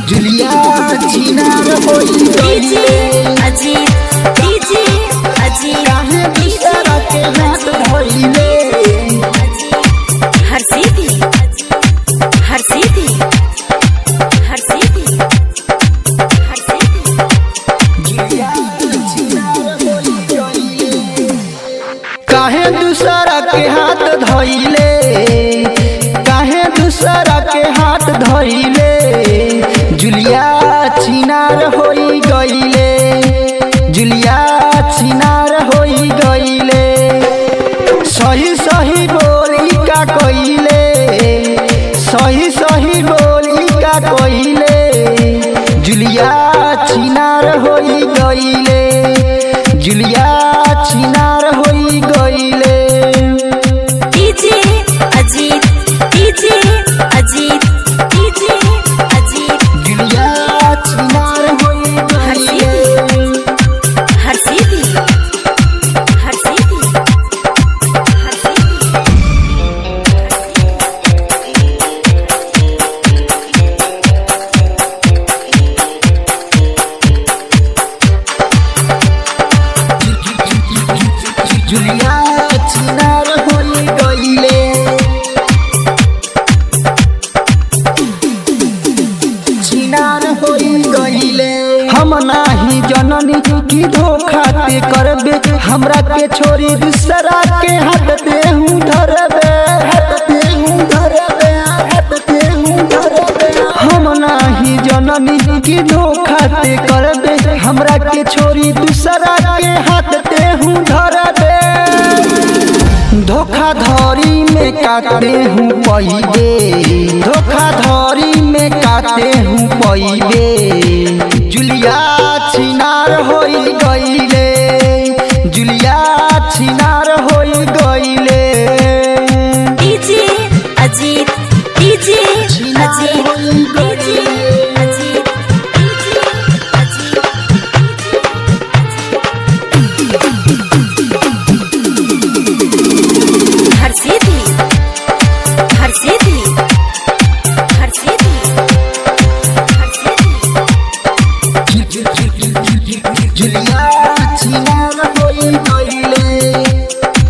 जुलिया चिनार होई डीजे अजीत काहे दूसरा के हाथ धइले हर सीधी जुलिया चिनार होई गइले काहे दूसरा के हाथ धइले काहे दूसरा के हाथ धइले जुलिया चिनार होई गइले जुलिया चिनार होई गइले सही सही बोली का कइले सही सही बोली का कइले जुलिया चिनार होई गइले जुलिया चिनार होई गइले डीजे अजीत जुलिया चिनार होई गइले हर सीधी जुलिया चिनार होई गइले चिनार होई गइले हम नाही जननी की धोखा ते करबे हमरा के छोरी दूसरा के हाथ देहूं धरबे हम नाही जननी की धोखा ते करबे हमरा के छोरी दूसरा के हाथ देहूं धरबे धोखाधड़ी में काटे हूँ पइबे धोखाधड़ी में काटे हूँ पइबे जुलिया चिनार होई गइले जुलिया चिनार होई गइले डीजे अजीत हर सीधी जुलिया चिनार होई गइले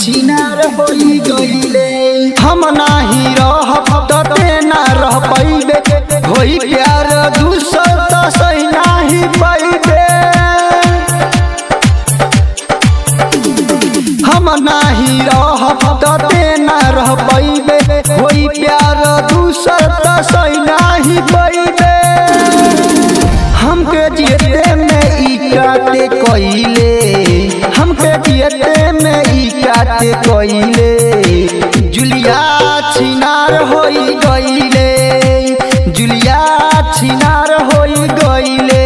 चिनार होई गइले हम नाही रहब तते ना रह पइबे होई प्यार दूसर त सही नाही पइबे हम नाही रहब तते ना रह पइबे होई प्यार दूसर त सही नाही पइबे हमके जियते में ई काटे कइले हमके जियते में ई काटे कइले जुलिया चिनार होई गइले जुलिया चिनार होई गइले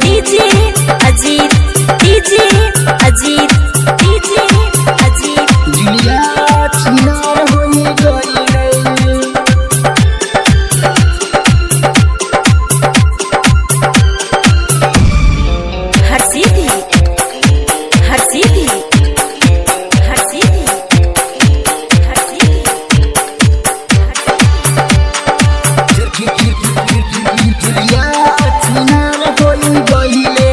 डीजे अजीत जुलिया चिनार होई गइले हर सीधी जुलिया चिनार होई गइले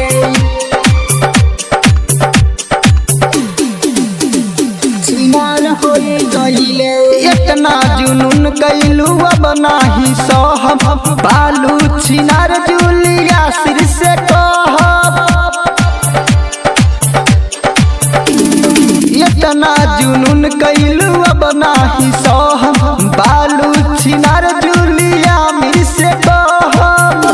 चिनार होई गइले इतना जुनून कैलू अब नाही सहब बालू चिनार जुलिया सिर से कहब इतना जुनून कैलू अब नाही सहब बालू चिनार जुलिया मिर से कहब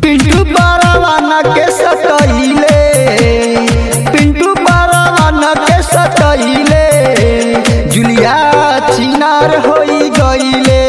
पिंटू परवाना के सतइले पिंटू परवाना के सतइले जुलिया चिनार होई गइले